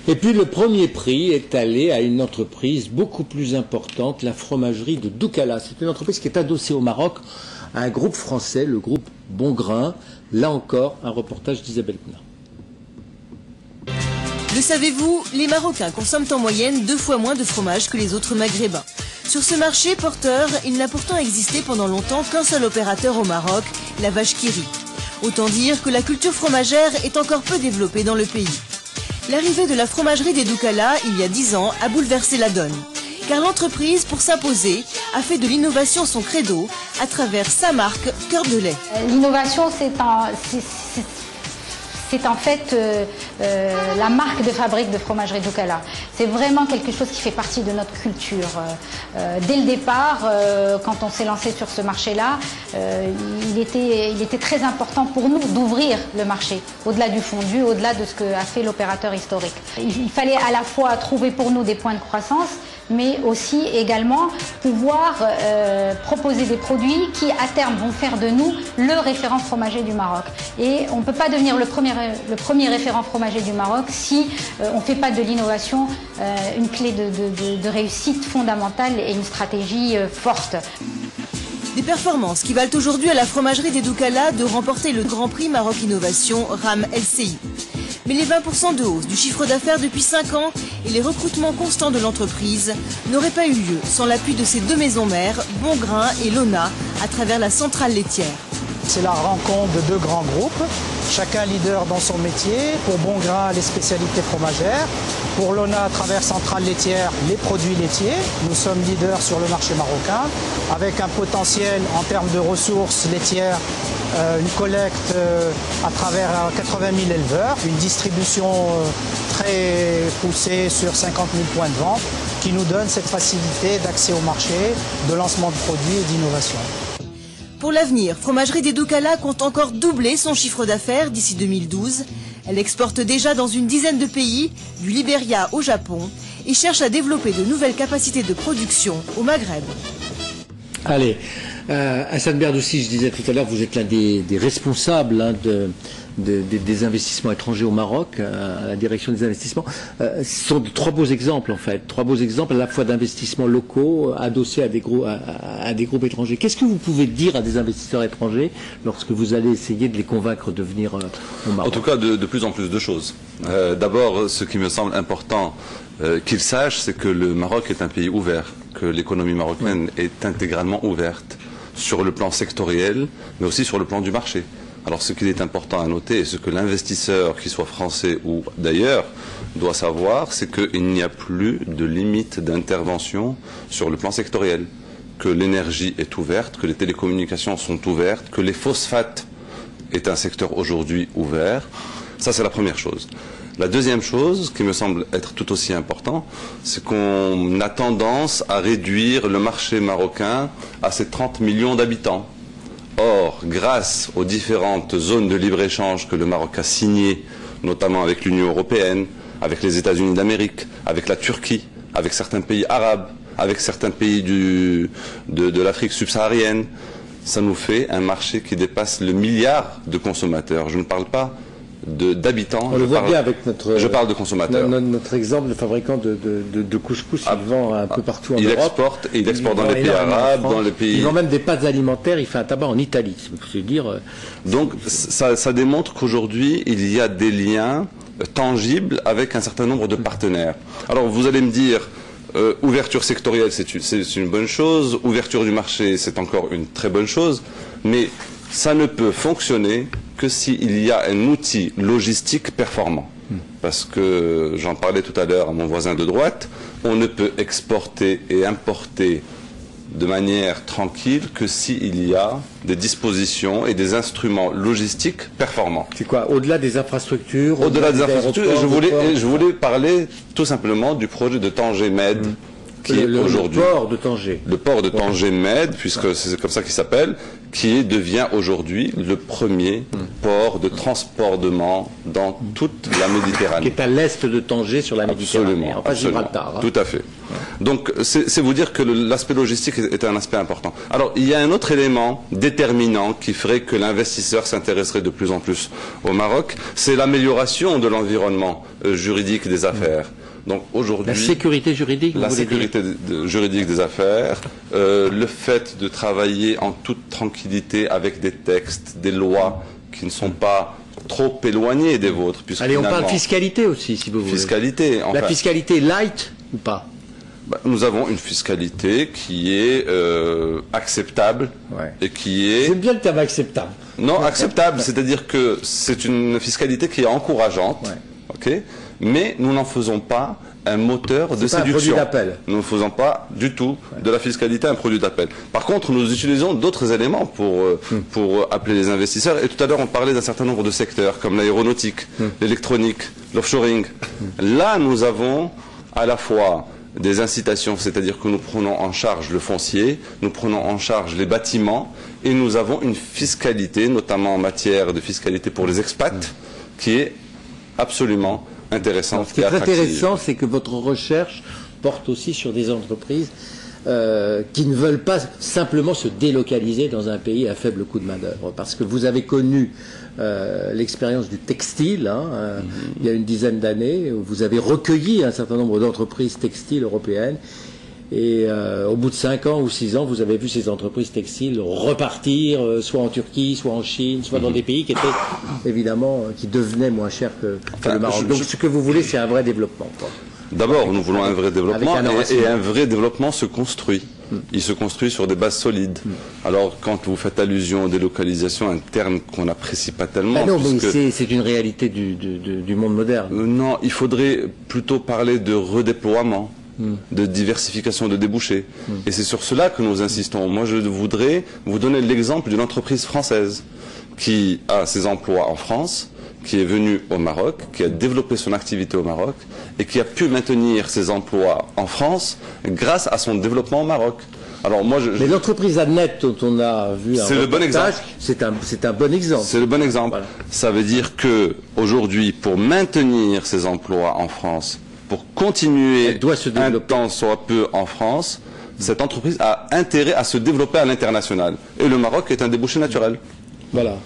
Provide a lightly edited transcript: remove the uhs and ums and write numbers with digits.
Et puis le premier prix est allé à une entreprise beaucoup plus importante, la fromagerie de Doukala. C'est une entreprise qui est adossée au Maroc à un groupe français, le groupe Bongrain. Là encore, un reportage d'Isabelle Pna. Le savez-vous, les Marocains consomment en moyenne 2 fois moins de fromage que les autres Maghrébins. Sur ce marché porteur, il n'a pourtant existé pendant longtemps qu'un seul opérateur au Maroc, la vache qui rit. Autant dire que la culture fromagère est encore peu développée dans le pays. L'arrivée de la fromagerie des Doukala, il y a 10 ans, a bouleversé la donne. Car l'entreprise, pour s'imposer, a fait de l'innovation son credo à travers sa marque Cœur de lait. L'innovation, c'est en fait la marque de fabrique de fromagerie Doukala. C'est vraiment quelque chose qui fait partie de notre culture. Dès le départ, quand on s'est lancé sur ce marché-là, il était très important pour nous d'ouvrir le marché, au-delà du fondu, au-delà de ce qu'a fait l'opérateur historique. Il fallait à la fois trouver pour nous des points de croissance, mais aussi également pouvoir proposer des produits qui à terme vont faire de nous le référent fromager du Maroc. Et on ne peut pas devenir le premier référent fromager du Maroc si on ne fait pas de l'innovation une clé de réussite fondamentale et une stratégie forte. Des performances qui valent aujourd'hui à la fromagerie des Doukala de remporter le Grand Prix Maroc Innovation RAM LCI. Mais les 20% de hausse du chiffre d'affaires depuis 5 ans et les recrutements constants de l'entreprise n'auraient pas eu lieu sans l'appui de ses 2 maisons mères, Bongrain et Lona, à travers la centrale laitière. C'est la rencontre de 2 grands groupes, chacun leader dans son métier. Pour Bongrain, les spécialités fromagères. Pour Lona, à travers Centrale laitière, les produits laitiers. Nous sommes leaders sur le marché marocain, avec un potentiel en termes de ressources laitières, une collecte à travers 80 000 éleveurs, une distribution très poussée sur 50 000 points de vente, qui nous donne cette facilité d'accès au marché, de lancement de produits et d'innovation. Pour l'avenir, Fromagerie des Doukala compte encore doubler son chiffre d'affaires d'ici 2012. Elle exporte déjà dans une dizaine de pays, du Libéria au Japon, et cherche à développer de nouvelles capacités de production au Maghreb. Allez, Hassan Berdoussi, je disais tout à l'heure, vous êtes l'un des responsables des investissements étrangers au Maroc, à la direction des investissements. Ce sont 3 beaux exemples en fait, 3 beaux exemples à la fois d'investissements locaux adossés à des groupes étrangers. Qu'est-ce que vous pouvez dire à des investisseurs étrangers lorsque vous allez essayer de les convaincre de venir au Maroc? En tout cas, de plus en plus de choses. D'abord, ce qui me semble important qu'ils sachent, c'est que le Maroc est un pays ouvert, que l'économie marocaine est intégralement ouverte sur le plan sectoriel, mais aussi sur le plan du marché. Alors ce qu'il est important à noter, et ce que l'investisseur, qu'il soit français ou d'ailleurs, doit savoir, c'est qu'il n'y a plus de limite d'intervention sur le plan sectoriel, que l'énergie est ouverte, que les télécommunications sont ouvertes, que les phosphates est un secteur aujourd'hui ouvert. Ça, c'est la première chose. La deuxième chose, qui me semble être tout aussi important, c'est qu'on a tendance à réduire le marché marocain à ses 30 millions d'habitants. Or, grâce aux différentes zones de libre-échange que le Maroc a signées, notamment avec l'Union européenne, avec les États-Unis d'Amérique, avec la Turquie, avec certains pays arabes, avec certains pays de l'Afrique subsaharienne, ça nous fait un marché qui dépasse le milliard de consommateurs. Je ne parle pas d'habitants. On le voit bien avec je parle de consommateurs. Notre exemple, le fabricant de couscous, il vend un peu partout en Europe. Il exporte dans les pays arabes, dans les pays... Il vend même des pâtes alimentaires, il fait un tabac en Italie, c'est dire. Donc ça démontre qu'aujourd'hui, il y a des liens tangibles avec un certain nombre de partenaires. Alors vous allez me dire, ouverture sectorielle, c'est une bonne chose, ouverture du marché, c'est encore une très bonne chose, mais ça ne peut fonctionner que s'il y a un outil logistique performant. Parce que, j'en parlais tout à l'heure à mon voisin de droite, on ne peut exporter et importer de manière tranquille que s'il y a des dispositions et des instruments logistiques performants. C'est quoi? Au-delà des infrastructures? Au-delà des infrastructures, je voulais parler tout simplement du projet de Tanger Med, qui est aujourd'hui... Le port de Tanger. Le port de Tanger Med, puisque c'est comme ça qu'il s'appelle, devient aujourd'hui le premier port de transbordement dans toute la Méditerranée. Qui est à l'est de Tanger sur la Méditerranée, en face Gibraltar. Tout à fait. Donc c'est vous dire que l'aspect logistique est un aspect important. Alors il y a un autre élément déterminant qui ferait que l'investisseur s'intéresserait de plus en plus au Maroc, c'est l'amélioration de l'environnement juridique des affaires. Donc aujourd'hui, la sécurité juridique, juridique des affaires, le fait de travailler en toute tranquillité avec des textes, des lois qui ne sont pas trop éloignés des vôtres. Allez, on parle fiscalité aussi, si vous voulez. Fiscalité. Enfin, la fiscalité light ou pas? Nous avons une fiscalité qui est acceptable et qui est... J'aime bien le terme acceptable. Non, acceptable, c'est-à-dire que c'est une fiscalité qui est encourageante, ok, mais nous n'en faisons pas un moteur de séduction. Un produit d'appel. Nous ne faisons pas du tout de la fiscalité un produit d'appel. Par contre, nous utilisons d'autres éléments pour appeler les investisseurs. Et tout à l'heure, on parlait d'un certain nombre de secteurs, comme l'aéronautique, l'électronique, l'offshoring. Là, nous avons à la fois des incitations, c'est-à-dire que nous prenons en charge le foncier, nous prenons en charge les bâtiments, et nous avons une fiscalité, notamment en matière de fiscalité pour les expats, qui est absolument intéressante. Alors, ce qui est intéressant, c'est que votre recherche porte aussi sur des entreprises qui ne veulent pas simplement se délocaliser dans un pays à faible coût de main-d'œuvre. Parce que vous avez connu l'expérience du textile, il y a une dizaine d'années, où vous avez recueilli un certain nombre d'entreprises textiles européennes. Et au bout de 5 ans ou 6 ans, vous avez vu ces entreprises textiles repartir, soit en Turquie, soit en Chine, soit dans des pays qui étaient évidemment, qui devenaient moins chers que le Maroc. Donc ce que vous voulez, c'est un vrai développement. D'abord, nous voulons un vrai développement, et un vrai développement se construit. Il se construit sur des bases solides. Alors, quand vous faites allusion aux délocalisations, un terme qu'on n'apprécie pas tellement... non, mais c'est une réalité du monde moderne. Non, il faudrait plutôt parler de redéploiement, de diversification de débouchés. Et c'est sur cela que nous insistons. Moi, je voudrais vous donner l'exemple d'une entreprise française qui a ses emplois en France, qui est venue au Maroc, qui a développé son activité au Maroc et qui a pu maintenir ses emplois en France grâce à son développement au Maroc. Alors moi, mais l'entreprise Adnet dont on a vu un reportage, c'est un bon exemple. C'est le bon exemple. Voilà. Ça veut dire que aujourd'hui, pour maintenir ses emplois en France, pour continuer un temps soit peu en France, cette entreprise a intérêt à se développer à l'international. Et le Maroc est un débouché naturel. Voilà.